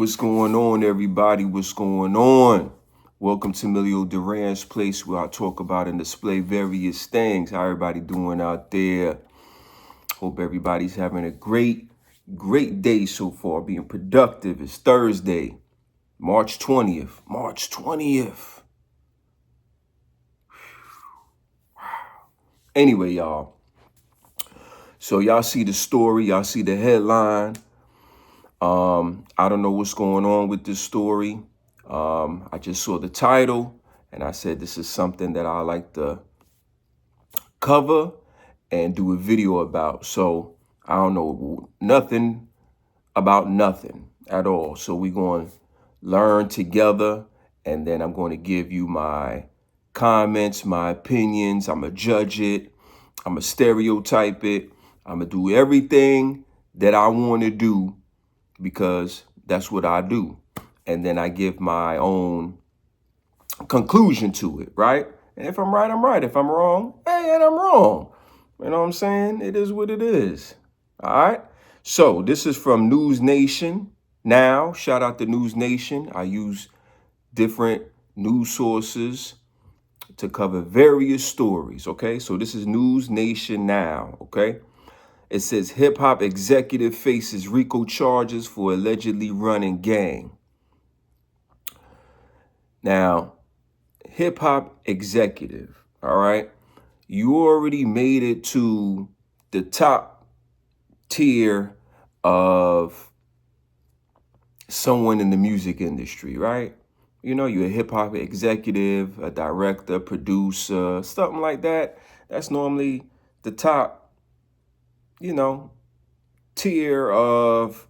What's going on, everybody? What's going on? Welcome to Emilio Duran's place, where I talk about and display various things. How everybody doing out there? Hope everybody's having a great day so far, being productive. It's Thursday, March 20th. March 20th. Anyway, y'all. So y'all see the story, y'all see the headline. I don't know what's going on with this story. I just saw the title and I said this is something that I like to cover and do a video about. So I don't know nothing about nothing at all. So we're going to learn together, and then I'm going to give you my comments, my opinions. I'm going to judge it. I'm going to stereotype it. I'm going to do everything that I want to do because that's what I do. And then I give my own conclusion to it, right? And if I'm right, I'm right. If I'm wrong, hey, and I'm wrong. You know what I'm saying? It is what it is. All right. So this is from News Nation. Now, shout out to News Nation. I use different news sources to cover various stories. Okay. So this is News Nation Now. Okay. It says hip hop executive faces RICO charges for allegedly running gang. Now, hip hop executive, all right, you already made it to the top tier of someone in the music industry, right? You know, you're a hip hop executive, a director, producer, something like that. That's normally the top, tier of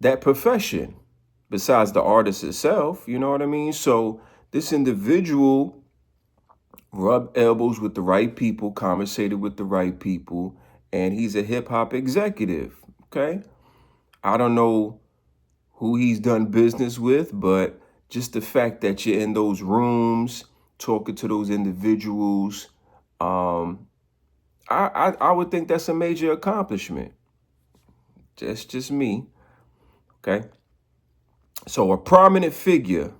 that profession, besides the artist itself, you know what I mean? So this individual rubbed elbows with the right people, conversated with the right people, and he's a hip hop executive, okay? I don't know who he's done business with, but just the fact that you're in those rooms, talking to those individuals, I would think that's a major accomplishment. That's just me, okay? So a prominent figure,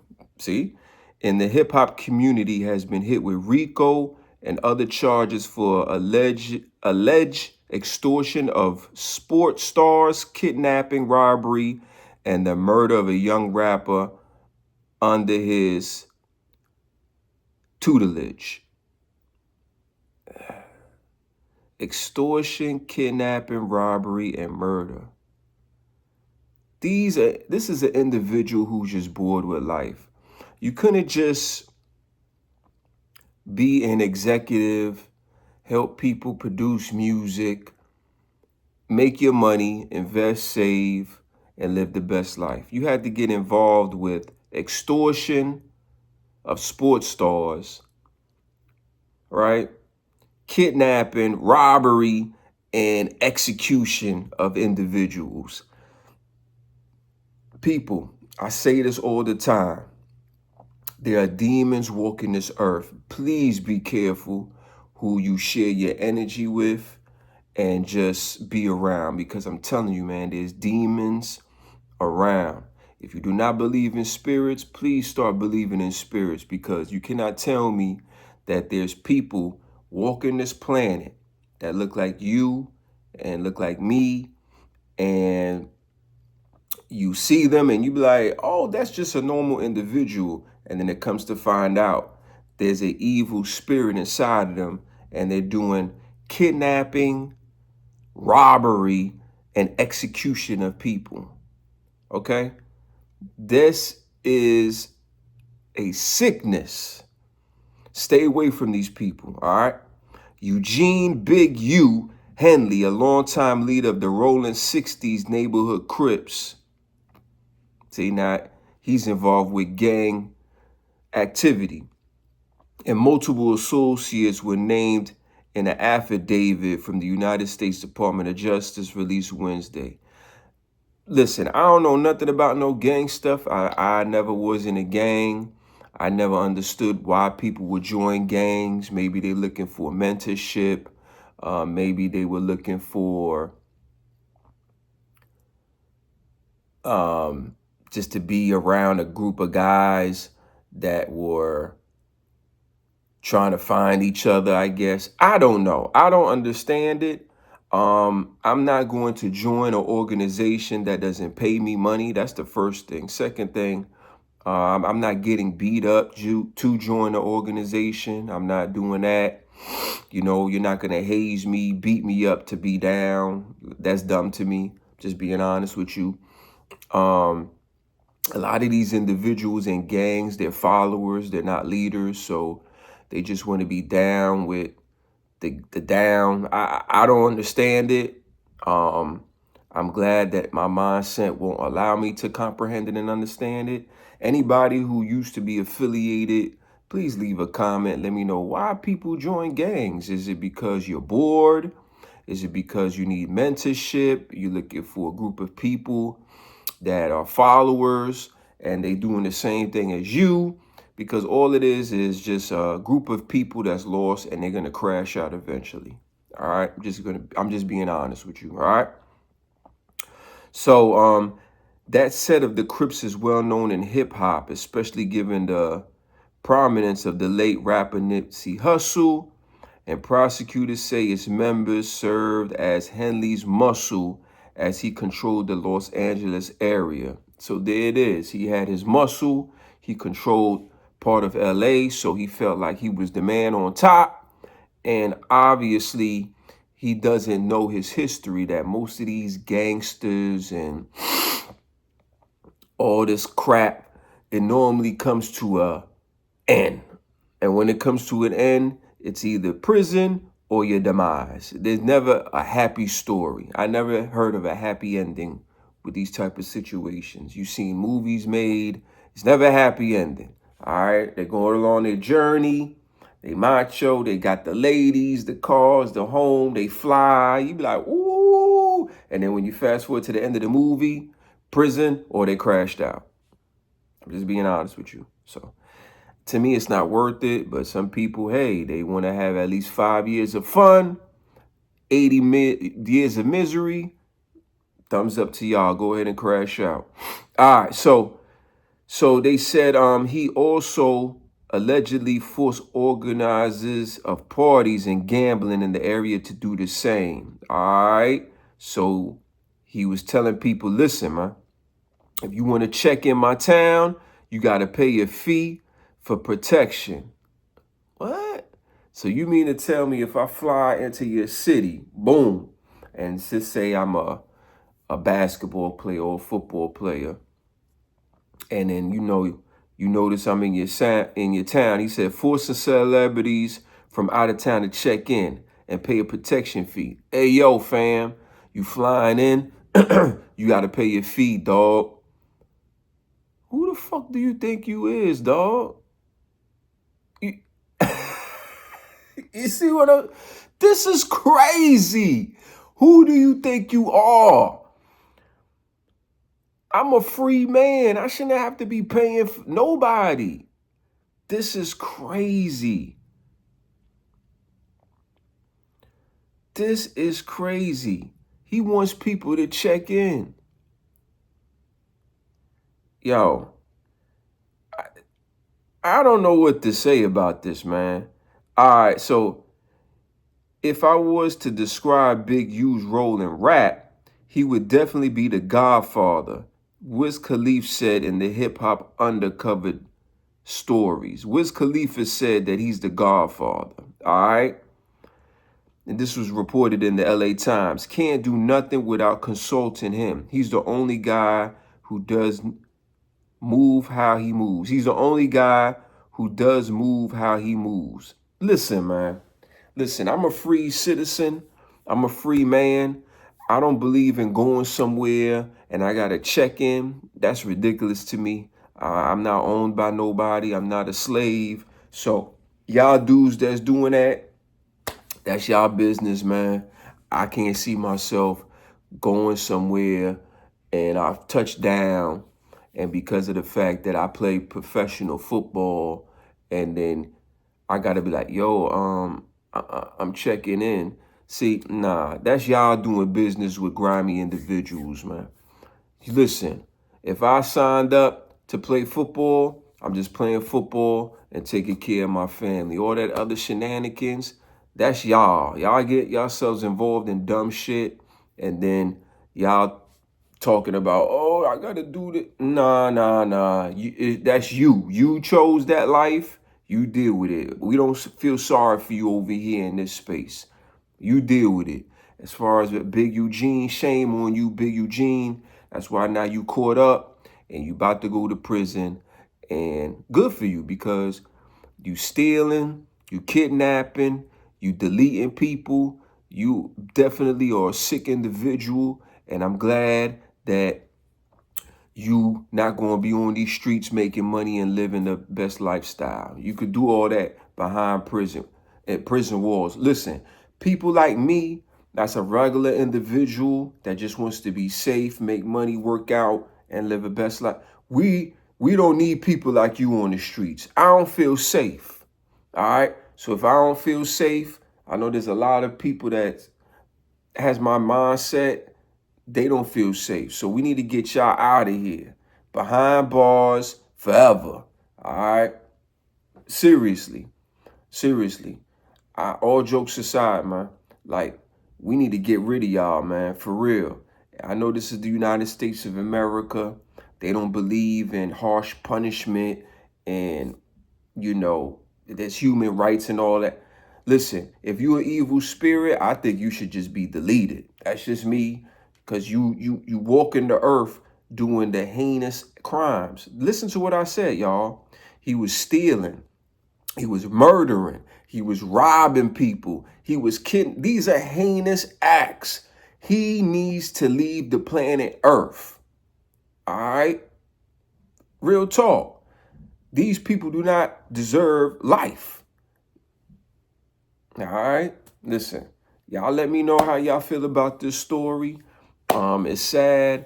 in the hip hop community has been hit with RICO and other charges for alleged extortion of sports stars, kidnapping, robbery, and the murder of a young rapper under his tutelage. Extortion, kidnapping, robbery, and murder. This is an individual who's just bored with life. You couldn't just be an executive, help people produce music, make your money, invest, save, and live the best life. You had to get involved with extortion of sports stars, right? Kidnapping, robbery, and execution of individuals. People, I say this all the time. There are demons walking this earth. Please be careful who you share your energy with and just be around, because I'm telling you, man, there's demons around. If you do not believe in spirits, please start believing in spirits, because you cannot tell me that there's people walking this planet that look like you and look like me, and you see them and you be like, oh, that's just a normal individual. And then it comes to find out there's an evil spirit inside of them, and they're doing kidnapping, robbery, and execution of people. Okay? This is a sickness. Stay away from these people, all right? Eugene Big U Henley, a longtime leader of the Rollin 60s Neighborhood Crips. See, now he's involved with gang activity, and multiple associates were named in an affidavit from the United States Department of Justice released Wednesday. Listen, I don't know nothing about no gang stuff. I never was in a gang. I never understood why people would join gangs. Maybe they're looking for mentorship. Maybe they were looking for just to be around a group of guys that were trying to find each other, I guess. I don't know. I don't understand it. I'm not going to join an organization that doesn't pay me money. That's the first thing. Second thing, I'm not getting beat up to join the organization. I'm not doing that. You know, you're not going to haze me, beat me up to be down. That's dumb to me. Just being honest with you. A lot of these individuals in gangs, they're followers, they're not leaders. So they just want to be down with the down. I don't understand it. I'm glad that my mindset won't allow me to comprehend it and understand it. Anybody who used to be affiliated, please leave a comment. Let me know why people join gangs. Is it because you're bored? Is it because you need mentorship? You're looking for a group of people that are followers and they doing the same thing as you? Because all it is just a group of people that's lost and they're gonna crash out eventually. All right, I'm just being honest with you. All right. So that set of the Crips is well known in hip hop, especially given the prominence of the late rapper Nipsey Hussle. And prosecutors say its members served as Henley's muscle as he controlled the Los Angeles area. So there it is. He had his muscle. He controlled part of LA, so he felt like he was the man on top. And obviously, he doesn't know his history, that most of these gangsters and all this crap, it normally comes to a end. And when it comes to an end, it's either prison or your demise. There's never a happy story. I never heard of a happy ending with these type of situations. You've seen movies made. It's never a happy ending. All right. They're going along their journey. They macho. They got the ladies, the cars, the home. They fly. You be like, ooh. And then when you fast forward to the end of the movie, prison or they crashed out. I'm just being honest with you. So to me, it's not worth it. But some people, hey, they want to have at least 5 years of fun, 80 years of misery. Thumbs up to y'all. Go ahead and crash out. All right. So they said he also allegedly forced organizers of parties and gambling in the area to do the same. All right. So he was telling people, listen, man, if you want to check in my town, you got to pay a fee for protection. What? So you mean to tell me if I fly into your city, boom, and just say I'm a basketball player or a football player, and then you notice I'm in your town. He said forcing celebrities from out of town to check in and pay a protection fee. Hey yo, fam, you flying in, you got to pay your fee, dog. Who the fuck do you think you is, dog? You see what this is crazy. Who do you think you are? I'm a free man. I shouldn't have to be paying for nobody. This is crazy. This is crazy. He wants people to check in. Yo, I don't know what to say about this, man. All right, so if I was to describe Big U's role in rap, he would definitely be the godfather. Wiz Khalifa said in the hip hop undercover stories. Wiz Khalifa said that he's the godfather. All right. And this was reported in the LA Times. Can't do nothing without consulting him. He's the only guy who does move how he moves. He's the only guy who does move how he moves. Listen, man. Listen, I'm a free citizen. I'm a free man. I don't believe in going somewhere and I got to check in. That's ridiculous to me. I'm not owned by nobody. I'm not a slave. So y'all dudes that's doing that, that's y'all business, man. I can't see myself going somewhere and I've touched down. And because of the fact that I play professional football and then I got to be like, yo, I'm checking in. See, nah, that's y'all doing business with grimy individuals, man. Listen, If I signed up to play football, I'm just playing football and taking care of my family. All that other shenanigans, that's y'all. Y'all get yourselves involved in dumb shit, and then y'all talking about, oh, I gotta do this. Nah. That's you. You chose that life. You deal with it. We don't feel sorry for you over here in this space. You deal with it. As far as Big Eugene, shame on you, Big Eugene. That's why now you caught up and you about to go to prison. And good for you, because you stealing, you kidnapping, you deleting people. You definitely are a sick individual. And I'm glad that you not going to be on these streets making money and living the best lifestyle. You could do all that behind prison, at prison walls. Listen, people like me, that's a regular individual that just wants to be safe, make money, work out, and live a best life. We don't need people like you on the streets. I don't feel safe. All right. So if I don't feel safe, I know there's a lot of people that has my mindset. They don't feel safe. So we need to get y'all out of here. Behind bars forever. All right. Seriously. All jokes aside, man. Like, we need to get rid of y'all, man. For real. I know this is the United States of America. They don't believe in harsh punishment and, there's human rights and all that. Listen, if you're an evil spirit, I think you should just be deleted. That's just me. Because you walk in the earth doing the heinous crimes. Listen to what I said, y'all. He was stealing. He was murdering. He was robbing people. He was kidding. These are heinous acts. He needs to leave the planet Earth. All right? Real talk. These people do not deserve life. All right? Listen, y'all let me know how y'all feel about this story. It's sad.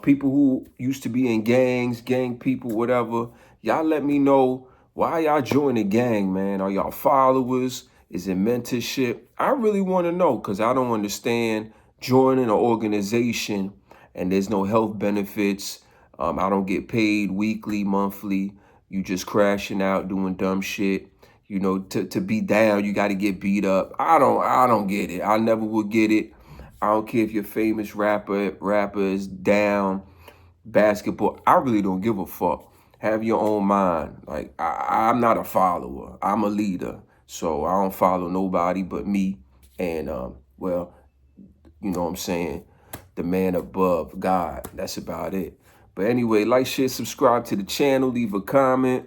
People who used to be in gangs, gang people, whatever, y'all let me know why y'all join the gang, man. Are y'all followers? Is it mentorship? I really want to know, because I don't understand joining an organization and there's no health benefits. I don't get paid weekly, monthly. You just crashing out, doing dumb shit. To be down, you got to get beat up. I don't get it. I never would get it. I don't care if you're famous rapper is down, basketball. I really don't give a fuck. Have your own mind. Like, I'm not a follower. I'm a leader. So I don't follow nobody but me. And, well, you know what I'm saying? The man above, God. That's about it. But anyway, like, share, subscribe to the channel. Leave a comment.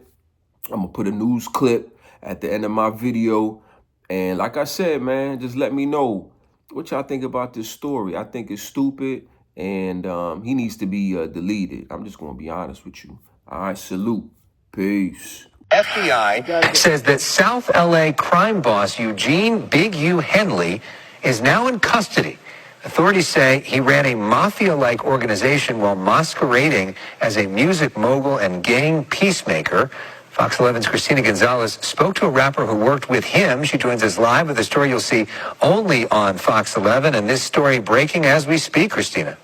I'm going to put a news clip at the end of my video. And like I said, man, just let me know what y'all think about this story. I think it's stupid, and he needs to be deleted. I'm just going to be honest with you. All right, salute. Peace. FBI says that South LA crime boss Eugene Big U Henley is now in custody. Authorities say he ran a mafia-like organization while masquerading as a music mogul and gang peacemaker. Fox 11's Christina Gonzalez spoke to a rapper who worked with him. She joins us live with a story you'll see only on Fox 11, and this story breaking as we speak, Christina.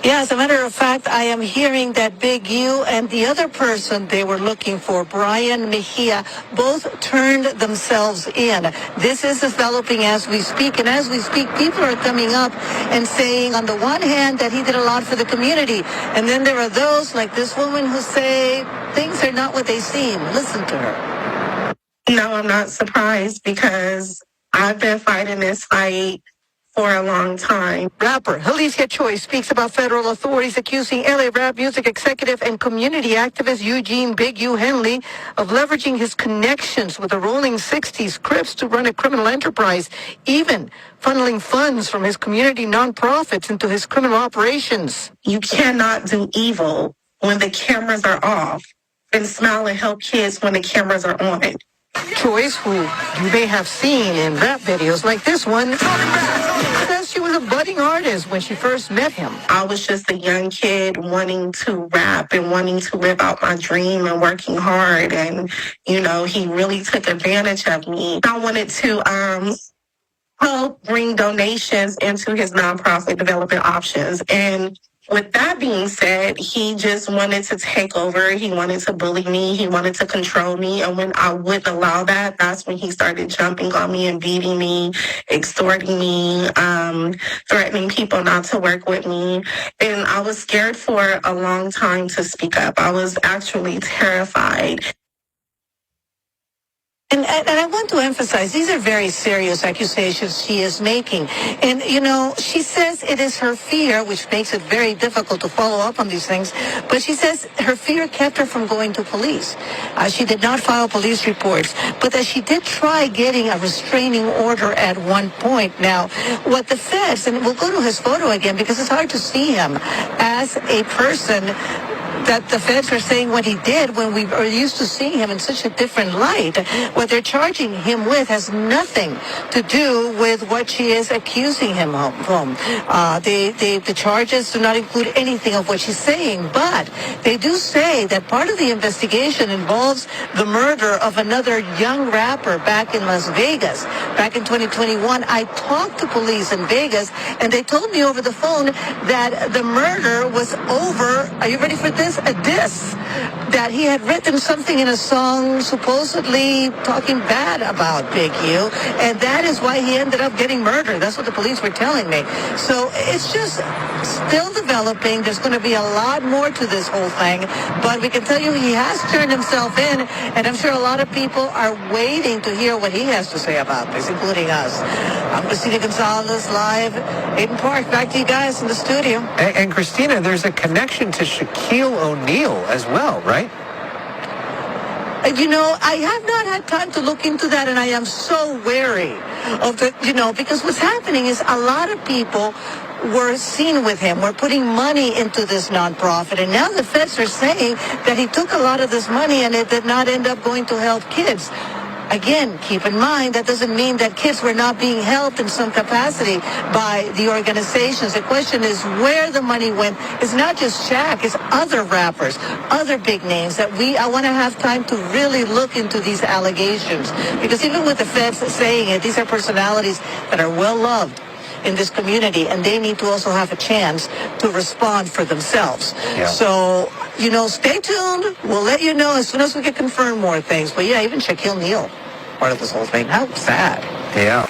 Yeah, as a matter of fact, I am hearing that Big U and the other person they were looking for, Brian Mejia, both turned themselves in. This is developing as we speak, and as we speak, people are coming up and saying, on the one hand, that he did a lot for the community, and then there are those like this woman who say things are not what they seem. Listen to her. No, I'm not surprised, because I've been fighting this fight for a long time. Rapper Alicia Choi speaks about federal authorities accusing LA rap music executive and community activist Eugene Big U Henley of leveraging his connections with the Rolling 60s Crips to run a criminal enterprise, even funneling funds from his community nonprofits into his criminal operations. You cannot do evil when the cameras are off and smile and help kids when the cameras are on. Choice, who you may have seen in rap videos like this one, says she was a budding artist when she first met him. I was just a young kid wanting to rap and wanting to live out my dream and working hard. And, he really took advantage of me. I wanted to help bring donations into his nonprofit development options. And With that being said, he just wanted to take over. He wanted to bully me. He wanted to control me. And when I wouldn't allow that, that's when he started jumping on me and beating me, extorting me, threatening people not to work with me. And I was scared for a long time to speak up. I was actually terrified. And I want to emphasize, these are very serious accusations she is making. And, you know, she says it is her fear, which makes it very difficult to follow up on these things. But she says her fear kept her from going to police. She did not file police reports, but that she did try getting a restraining order at one point. Now, what the feds, and we'll go to his photo again because it's hard to see him as a person that the feds are saying what he did when we are used to seeing him in such a different light. What they're charging him with has nothing to do with what she is accusing him of. The charges do not include anything of what she's saying, but they do say that part of the investigation involves the murder of another young rapper back in Las Vegas. Back in 2021, I talked to police in Vegas, and they told me over the phone that the murder was over. Are you ready for this? A diss that he had written something in a song supposedly talking bad about Big U, and that is why he ended up getting murdered. That's what the police were telling me. So it's just still developing. There's going to be a lot more to this whole thing, but we can tell you he has turned himself in, and I'm sure a lot of people are waiting to hear what he has to say about this, including us. I'm Christina Gonzalez, live in Park. Back to you guys in the studio. And Christina, there's a connection to Shaquille O'Neal as well, right? You know, I have not had time to look into that, and I am so wary of the, because what's happening is a lot of people were seen with him. We're putting money into this nonprofit, and now the feds are saying that he took a lot of this money and it did not end up going to help kids. Again, keep in mind, that doesn't mean that kids were not being helped in some capacity by the organizations. The question is where the money went. It's not just Shaq, it's other rappers, other big names that I want to have time to really look into these allegations. Because even with the feds saying it, these are personalities that are well loved in this community, and they need to also have a chance to respond for themselves. Yeah. So, stay tuned. We'll let you know as soon as we can confirm more things. But yeah, even Shaquille O'Neal, part of this whole thing. How sad. Yeah.